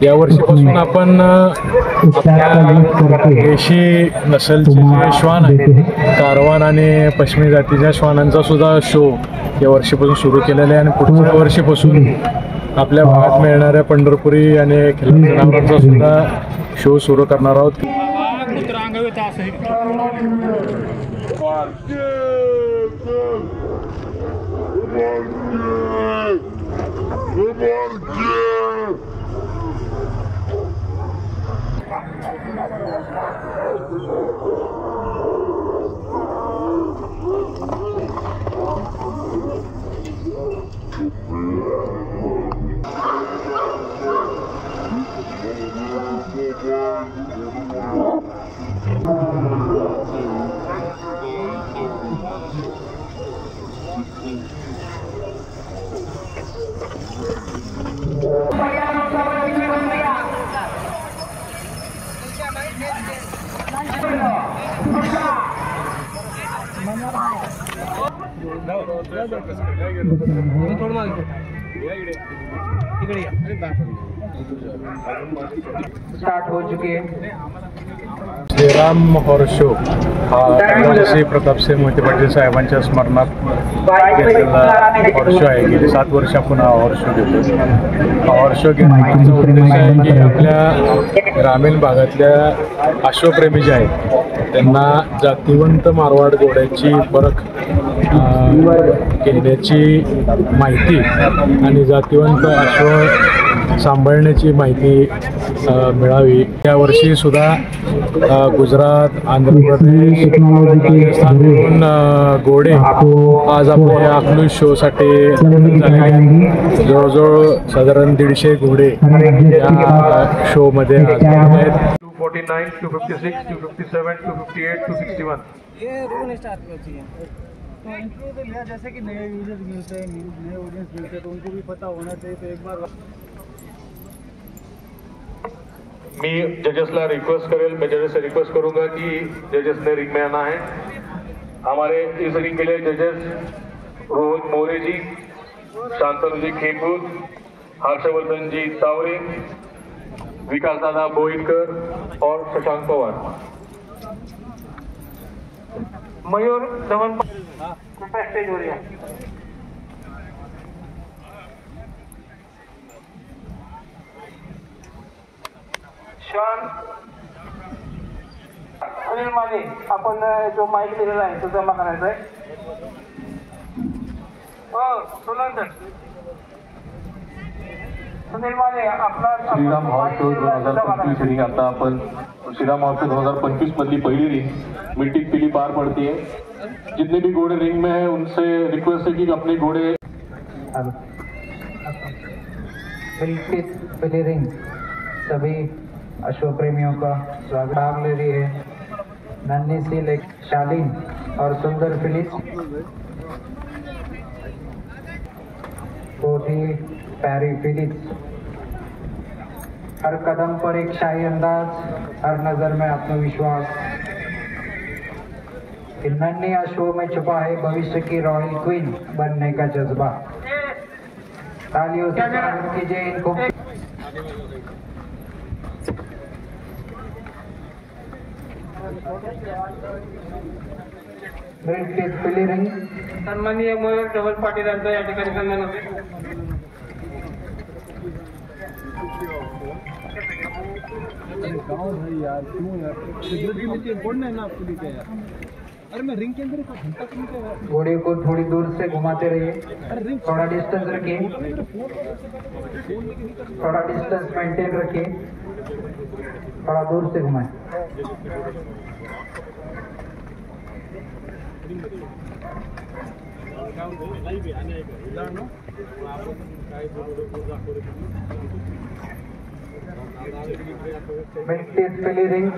या वर्षीपासून आपण आपल्या देशी नसलचे जे श्वान आहेत, कारवान आणि पश्चिमी जातीच्या श्वानांचा सुद्धा शो या वर्षीपासून सुरू केलेला आहे आणि पुढच्या वर्षीपासून आपल्या भागात मिळणाऱ्या पंढरपुरी आणि खिल्लारी जनावरांचा सुद्धा शो सुरू करणार आहोत. स्टार्ट हो चुकी है. श्रीराम हॉर्स शो हा श्री प्रतापसिंह मोहिते पाटील साहेबांच्या स्मरणात घेतलेला हॉर्स शो आहे. गेली 7 वर्ष आपण हा हॉर्स शो घेतो. हा हॉर्स शो घेण्याचा उद्देश आहे की आपल्या ग्रामीण भागातल्या अश्वप्रेमी जे आहेत त्यांना जातिवंत मारवाड घोड्याची परख घेण्याची माहिती आणि जातिवंत अश्व सांभाळण्याची माहिती मिळावी. यावर्षी सुद्धा गुजरात, आंध्र प्रदेश, राजस्थानहून घोडे आज आपल्या अकलूज शोसाठी झालेले आहेत. जवळजवळ साधारण 150 घोडे या शोमध्ये आहेत. 249, 256, 257, 258, 261. ये रोल स्टार्ट करती है तो इंटरव्यू तो लिया जैसे कि नए यूजर्स मिलते हैं, नए ऑडियंस मिलते हैं तो उनको भी पता होना चाहिए. तो एक बार मी जजेसला रिक्वेस्ट करेल, मैं जजेस से रिक्वेस्ट करूंगा कि जजेस ने रिंग में आना है. हमारे इस रिंग के लिए जजेस रोहित मोरे जी, शांतनु जी खेमूर, हर्षवर्धन जी तावरे, विकास दादा बोईकर और शशांक पवार. मयूर धवन कृपया स्टेज हो रहा है. श्वान अनिल माने, आपण जो माईक दिलेला आहे तो जमा करायचा आहे. सुनील माने आपला श्रीराम हॉर्स शो 2025 रिंग. आता आपण श्रीराम हॉर्स शो 2025 मधली पहिली रिंग मिल्टिक पिली पार पड़ती है. जितने भी घोड़े रिंग में हैं उनसे रिक्वेस्ट है कि अपने घोड़े पिली रिंग सभी अश्व प्रेमियों का स्वागत. भाग ले रही है नन्ही सी लेक शालीन और सुंदर फिलिस, कोठी पैरी फिलिस. हर कदम पर एक शाही अंदाज, हर नजर में आत्मविश्वास. इन नन्ही अश्वों में छुपा है भविष्य की रॉयल क्वीन बनने का जज्बा. तालियों से स्वागत कीजिए इनको. पिली रिंग सन्माननीय मयूर धवन पाटील यांचा या ठिकाणी सन्मान होते. घोड़े को थोड़ी दूर से घुमाते रहिए, थोड़ा डिस्टेंस रखिए, थोड़ा डिस्टेंस मेंटेन रखिए, थोड़ा दूर से घुमाएं. मिल्क टी पिली रिंग